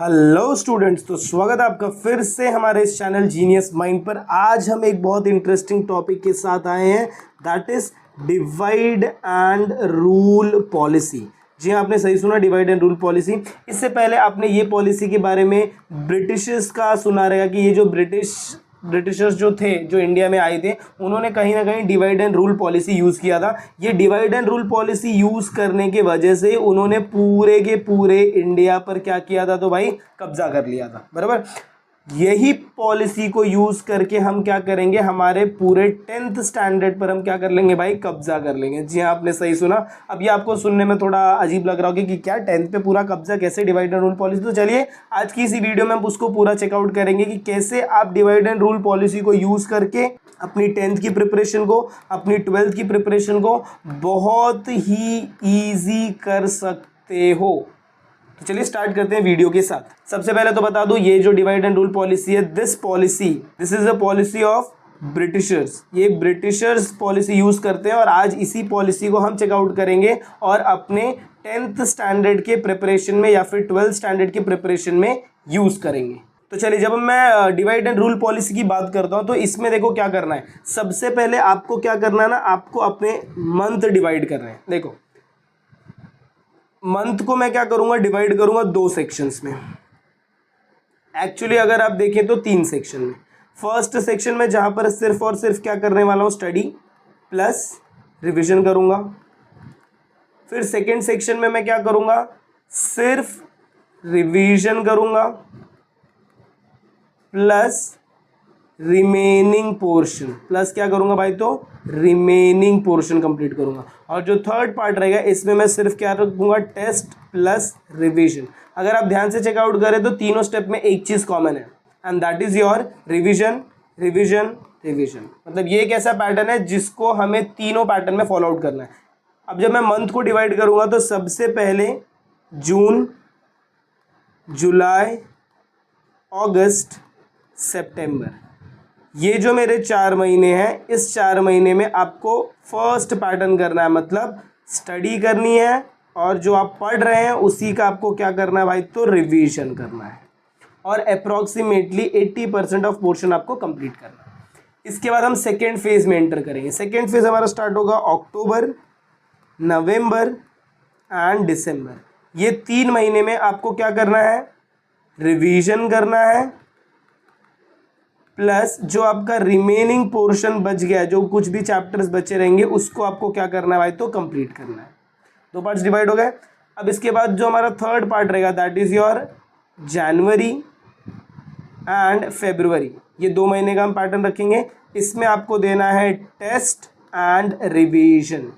Hello students, तो स्वागत है आपका फिर से हमारे इस चैनल जीनियस माइंड पर। आज हम एक बहुत इंटरेस्टिंग टॉपिक के साथ आए हैं, that is divide and rule policy. जी हाँ, आपने सही सुना, डिवाइड एंड रूल पॉलिसी। इससे पहले आपने ये पॉलिसी के बारे में ब्रिटिशर्स का सुना रहेगा कि ये जो ब्रिटिशर्स जो थे, जो इंडिया में आए थे, उन्होंने कहीं ना कहीं divide and rule policy use किया था। ये divide and rule policy use करने के वजह से उन्होंने पूरे के पूरे इंडिया पर क्या किया था, तो भाई कब्जा कर लिया था, बराबर। यही पॉलिसी को यूज़ करके हम क्या करेंगे, हमारे पूरे 10th स्टैंडर्ड पर हम क्या कर लेंगे भाई, कब्जा कर लेंगे। जी हाँ, आपने सही सुना। अब ये आपको सुनने में थोड़ा अजीब लग रहा होगा कि क्या 10th पे पूरा कब्जा, कैसे डिवाइड एंड रूल पॉलिसी। तो चलिए आज की इसी वीडियो में हम उसको पूरा चेकआउट करेंगे कि कैसे आप डिवाइड एंड रूल पॉलिसी को यूज़ करके अपनी 10th की प्रिपरेशन को, अपनी 12th की प्रिपरेशन को बहुत ही ईजी कर सकते हो। तो चलिए स्टार्ट करते हैं वीडियो के साथ। सबसे पहले तो बता दूं, ये जो डिवाइड एंड रूल पॉलिसी है, this is a policy of Britishers. ये ब्रिटिशर्स पॉलिसी यूज करते हैं और आज इसी पॉलिसी को हम चेकआउट करेंगे और अपने 10th स्टैंडर्ड के प्रिपरेशन में या फिर 12th स्टैंडर्ड के प्रिपरेशन में यूज करेंगे। तो चलिए, जब मैं डिवाइड एंड रूल पॉलिसी की बात करता हूं तो इसमें देखो क्या करना है। सबसे पहले आपको क्या करना है ना, आपको अपने मंथ डिवाइड करना है। देखो, मंथ को मैं क्या करूंगा, डिवाइड करूंगा 2 सेक्शंस में। एक्चुअली अगर आप देखें तो 3 सेक्शन में। फर्स्ट सेक्शन में जहां पर सिर्फ और सिर्फ क्या करने वाला हूं, स्टडी प्लस रिवीजन करूंगा। फिर सेकंड सेक्शन में मैं क्या करूंगा, सिर्फ रिवीजन करूंगा प्लस रिमेनिंग पोर्शन, प्लस क्या करूंगा भाई, तो रिमेनिंग पोर्शन कंप्लीट करूंगा। और जो थर्ड पार्ट रहेगा इसमें मैं सिर्फ क्या रखूंगा, टेस्ट प्लस रिवीजन। अगर आप ध्यान से चेकआउट करें तो तीनों स्टेप में एक चीज कॉमन है, and that is your revision revision revision. मतलब ये एक ऐसा पैटर्न है जिसको हमें तीनों पैटर्न में फॉलो आउट करना है। अब जब मैं मंथ को डिवाइड करूंगा तो सबसे पहले जून, जुलाई, अगस्त, सितंबर, ये जो मेरे 4 महीने हैं, इस 4 महीने में आपको फर्स्ट पैटर्न करना है, मतलब स्टडी करनी है और जो आप पढ़ रहे हैं उसी का आपको क्या करना है भाई, तो रिवीजन करना है और अप्रॉक्सीमेटली 80% ऑफ पोर्शन आपको कंप्लीट करना है। इसके बाद हम सेकेंड फेज में एंटर करेंगे। सेकेंड फेज हमारा स्टार्ट होगा अक्टूबर, नवंबर एंड दिसंबर। ये 3 महीने में आपको क्या करना है, रिवीजन करना है प्लस जो आपका रिमेनिंग पोर्शन बच गया, जो कुछ भी चैप्टर्स बचे रहेंगे उसको आपको क्या करना है भाई, तो कंप्लीट करना है। 2 पार्ट्स डिवाइड हो गए। अब इसके बाद जो हमारा थर्ड पार्ट रहेगा, that is your January and February. ये 2 महीने का हम पैटर्न रखेंगे। इसमें आपको देना है टेस्ट एंड रिवीजन।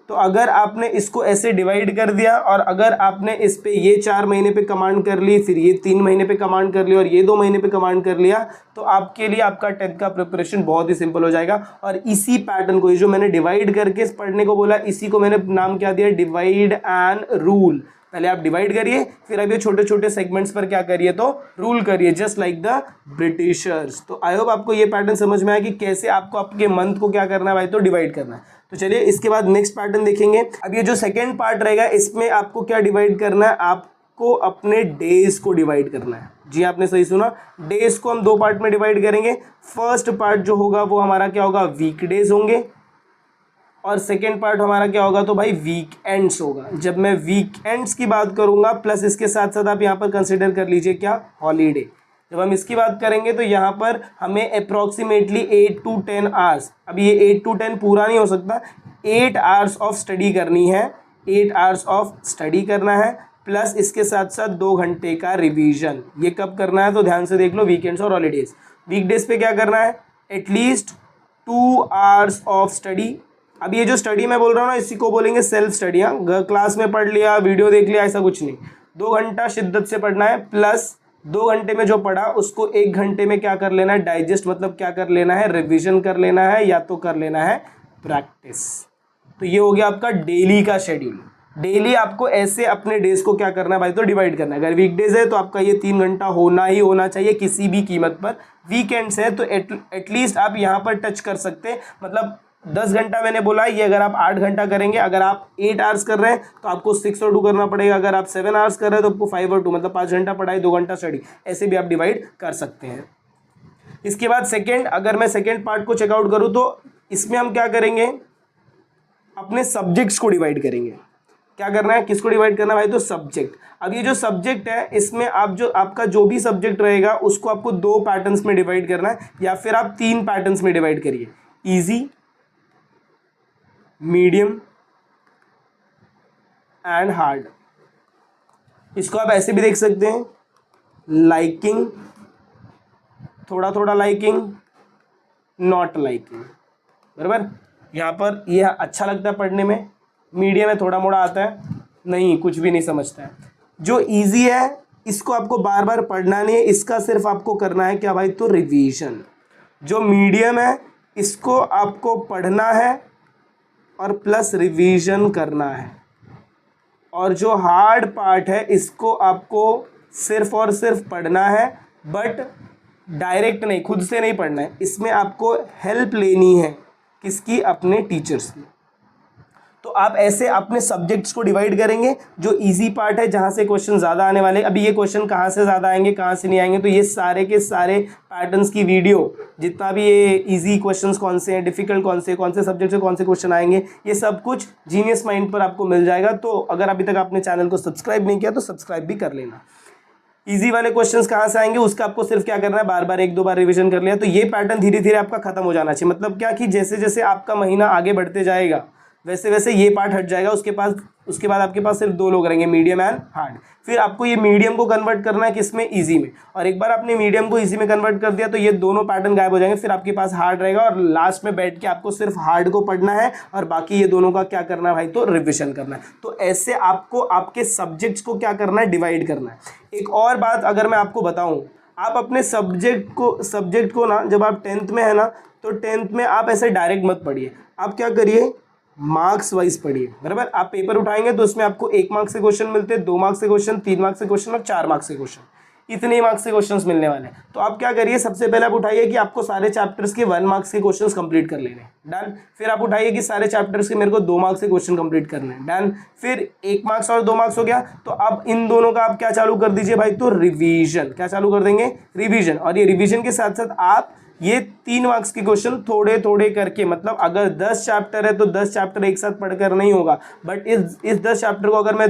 तो अगर आपने इसको ऐसे डिवाइड कर दिया और अगर आपने इस पे ये 4 महीने पे कमांड कर ली, फिर ये 3 महीने पे कमांड कर लिया और ये 2 महीने पे कमांड कर लिया, तो आपके लिए आपका 10th का प्रिपरेशन बहुत ही सिंपल हो जाएगा। और इसी पैटर्न को, ये जो मैंने डिवाइड करके पढ़ने को बोला, इसी को मैंने नाम क्या दिया, डिवाइड एंड रूल। पहले आप डिवाइड करिए, फिर अब ये छोटे छोटे सेगमेंट्स पर क्या करिए, तो रूल करिए, जस्ट लाइक द ब्रिटिशर्स। तो आई होप आपको ये पैटर्न समझ में आया कि कैसे आपको आपके मंथ को क्या करना है भाई, तो डिवाइड करना है। तो चलिए इसके बाद नेक्स्ट पैटर्न देखेंगे। अब ये जो सेकेंड पार्ट रहेगा इसमें आपको क्या डिवाइड करना है, आपको अपने डेज को डिवाइड करना है। जी आपने सही सुना, डेज को हम 2 पार्ट में डिवाइड करेंगे। फर्स्ट पार्ट जो होगा वो हमारा क्या होगा, वीकडेज होंगे, और सेकेंड पार्ट हमारा क्या होगा, तो भाई वीकेंड्स होगा। जब मैं वीकेंड्स की बात करूंगा प्लस इसके साथ साथ आप यहाँ पर कंसिडर कर लीजिए क्या, हॉलीडे। जब हम इसकी बात करेंगे तो यहाँ पर हमें अप्रॉक्सीमेटली 8 to 10 आवर्स, अब ये 8 to 10 पूरा नहीं हो सकता, 8 आवर्स ऑफ स्टडी करनी है, 8 आवर्स ऑफ स्टडी करना है प्लस इसके साथ साथ 2 घंटे का रिवीजन। ये कब करना है, तो ध्यान से देख लो, वीकेंड्स और हॉलीडेज। वीकडेज पे क्या करना है, एटलीस्ट 2 आवर्स ऑफ स्टडी। अब ये जो स्टडी मैं बोल रहा हूँ ना, इसी को बोलेंगे सेल्फ स्टडी। हाँ, क्लास में पढ़ लिया, वीडियो देख लिया, ऐसा कुछ नहीं। 2 घंटा शिद्दत से पढ़ना है प्लस 2 घंटे में जो पढ़ा उसको 1 घंटे में क्या कर लेना है, डाइजेस्ट, मतलब क्या कर लेना है, रिवीजन कर लेना है या तो कर लेना है प्रैक्टिस। तो ये हो गया आपका डेली का शेड्यूल। डेली आपको ऐसे अपने डेज को क्या करना है भाई, तो डिवाइड करना है। अगर वीकडेज है तो आपका ये 3 घंटा होना ही होना चाहिए किसी भी कीमत पर। वीकेंड्स है तो एटलीस्ट आप यहाँ पर टच कर सकते हैं, मतलब 10 घंटा मैंने बोला, ये अगर आप 8 घंटा करेंगे, अगर आप 8 आवर्स कर रहे हैं तो आपको 6 और 2 करना पड़ेगा, अगर आप 7 आवर्स कर रहे हैं तो आपको 5 और 2 मतलब 5 घंटा पढ़ाई 2 घंटा स्टडी, ऐसे भी आप डिवाइड कर सकते हैं। इसके बाद सेकेंड, अगर मैं सेकेंड पार्ट को चेकआउट करूँ तो इसमें हम क्या करेंगे, अपने सब्जेक्ट्स को डिवाइड करेंगे। क्या करना है, किसको डिवाइड करना है भाई, तो सब्जेक्ट। अब ये जो सब्जेक्ट है इसमें आप जो आपका जो भी सब्जेक्ट रहेगा उसको आपको 2 पैटर्न्स में डिवाइड करना है, या फिर आप 3 पैटर्न्स में डिवाइड करिए, इजी, मीडियम एंड हार्ड। इसको आप ऐसे भी देख सकते हैं, लाइकिंग, थोड़ा थोड़ा लाइकिंग, नॉट लाइकिंग, बराबर। यहाँ पर यह अच्छा लगता है पढ़ने में, मीडियम में थोड़ा मोड़ा आता है, नहीं कुछ भी नहीं समझता है। जो इजी है इसको आपको बार बार पढ़ना नहीं है, इसका सिर्फ आपको करना है क्या भाई, तो रिवीजन। जो मीडियम है इसको आपको पढ़ना है और प्लस रिवीजन करना है, और जो हार्ड पार्ट है इसको आपको सिर्फ और सिर्फ पढ़ना है, बट डायरेक्ट नहीं, खुद से नहीं पढ़ना है, इसमें आपको हेल्प लेनी है, किसकी, अपने टीचर्स की। तो आप ऐसे अपने सब्जेक्ट्स को डिवाइड करेंगे। जो इजी पार्ट है जहाँ से क्वेश्चन ज़्यादा आने वाले, अभी ये क्वेश्चन कहाँ से ज़्यादा आएंगे कहाँ से नहीं आएंगे, तो ये सारे के सारे पैटर्न्स की वीडियो, जितना भी ये इजी क्वेश्चंस कौन से हैं, डिफिकल्ट कौन से सब्जेक्ट से कौन से क्वेश्चन आएंगे, ये सब कुछ जीनियस माइंड पर आपको मिल जाएगा। तो अगर अभी तक आपने चैनल को सब्सक्राइब नहीं किया तो सब्सक्राइब भी कर लेना। इजी वाले क्वेश्चंस कहाँ से आएंगे उसका आपको सिर्फ क्या करना है, बार बार 1-2 बार रिवीजन कर लिया तो ये पैटर्न धीरे धीरे आपका खत्म हो जाना चाहिए। मतलब क्या कि जैसे जैसे आपका महीना आगे बढ़ते जाएगा वैसे वैसे ये पार्ट हट जाएगा, उसके बाद आपके पास सिर्फ 2 लोग रहेंगे, मीडियम एंड हार्ड। फिर आपको ये मीडियम को कन्वर्ट करना है किसमें, इजी में, और एक बार आपने मीडियम को इजी में कन्वर्ट कर दिया तो ये दोनों पैटर्न गायब हो जाएंगे, फिर आपके पास हार्ड रहेगा, और लास्ट में बैठ के आपको सिर्फ हार्ड को पढ़ना है और बाकी ये दोनों का क्या करना है भाई, तो रिविजन करना है। तो ऐसे आपको आपके सब्जेक्ट्स को क्या करना है, डिवाइड करना है। एक और बात अगर मैं आपको बताऊँ, आप अपने सब्जेक्ट को ना, जब आप 10th में है ना, तो 10th में आप ऐसे डायरेक्ट मत पढ़िए, आप क्या करिए, मार्क्स वाइज पढ़िए, बराबर। आप पेपर उठाएंगे तो उसमें आपको 1 मार्क्स से क्वेश्चन मिलते हैं, 2 मार्क्स से क्वेश्चन, 3 मार्क्स से क्वेश्चन और 4 मार्क्स से क्वेश्चन, इतने मार्क्स से क्वेश्चंस मिलने वाले हैं। तो आप क्या करिए, सबसे पहले आप उठाइए कि आपको सारे चैप्टर्स के 1 मार्क्स के क्वेश्चंस कंप्लीट कर लेने हैं, डन। फिर आप उठाइए कि सारे चैप्टर्स के मेरे को 2 मार्क्स के क्वेश्चन कंप्लीट करने हैं, डन। फिर 1 मार्क्स और 2 मार्क्स हो गया, तो अब इन दोनों का आप क्या चालू कर दीजिए भाई, तो रिवीजन। क्या चालू कर देंगे, रिवीजन। और ये रिवीजन के साथ साथ आप ये 3 मार्क्स के क्वेश्चन थोड़े थोड़े करके, मतलब अगर 10 चैप्टर है तो 10 चैप्टर एक साथ पढ़कर नहीं होगा, बट इस 10 चैप्टर को अगर मैं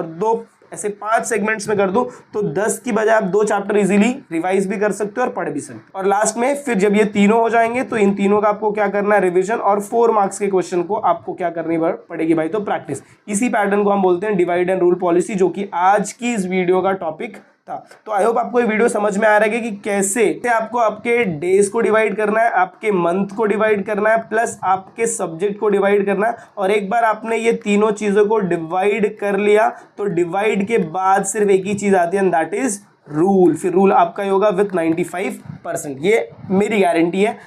2 ऐसे 5 सेगमेंट्स में कर दूं तो 10 की बजाय आप 2 चैप्टर इजीली रिवाइज भी कर सकते हो और पढ़ भी सकते हो। और लास्ट में फिर जब ये तीनों हो जाएंगे तो इन तीनों का आपको क्या करना है, रिवीजन, और 4 मार्क्स के क्वेश्चन को आपको क्या करनी पड़ेगी भाई, तो प्रैक्टिस। इसी पैटर्न को हम बोलते हैं डिवाइड एंड रूल पॉलिसी, जो कि आज की इस वीडियो का टॉपिक था। तो आई होप आपको ये वीडियो समझ में आ रहा है कि कैसे आपको आपके डेज को डिवाइड करना है, आपके मंथ को डिवाइड करना है, प्लस आपके सब्जेक्ट को डिवाइड करना है। और एक बार आपने ये तीनों चीज़ों को डिवाइड कर लिया तो डिवाइड के बाद सिर्फ एक ही चीज़ आती है, दैट इज रूल। फिर रूल आपका ही होगा विथ 95%, ये मेरी गारंटी है।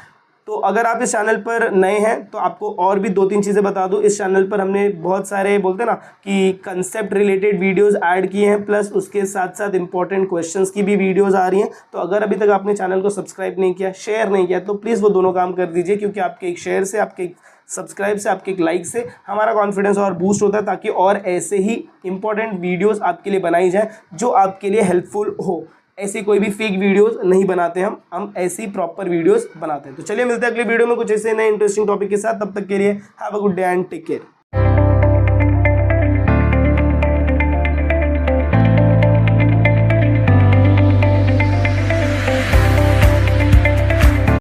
तो अगर आप इस चैनल पर नए हैं तो आपको और भी 2-3 चीज़ें बता दूं, इस चैनल पर हमने बहुत सारे बोलते हैं ना कि कंसेप्ट रिलेटेड वीडियोस ऐड किए हैं, प्लस उसके साथ साथ इंपॉर्टेंट क्वेश्चंस की भी वीडियोस आ रही हैं। तो अगर अभी तक आपने चैनल को सब्सक्राइब नहीं किया, शेयर नहीं किया, तो प्लीज़ वो दोनों काम कर दीजिए, क्योंकि आपके एक शेयर से, आपके एक सब्सक्राइब से, आपके एक लाइक से हमारा कॉन्फिडेंस और बूस्ट होता है, ताकि और ऐसे ही इंपॉर्टेंट वीडियोज़ आपके लिए बनाई जाए जो आपके लिए हेल्पफुल हो। ऐसी कोई भी फेक वीडियोस नहीं बनाते हम ऐसी प्रॉपर वीडियोस बनाते हैं। तो चलिए मिलते हैं अगले वीडियो में कुछ ऐसे नए इंटरेस्टिंग टॉपिक के साथ। तब तक के लिए have a good day and take care.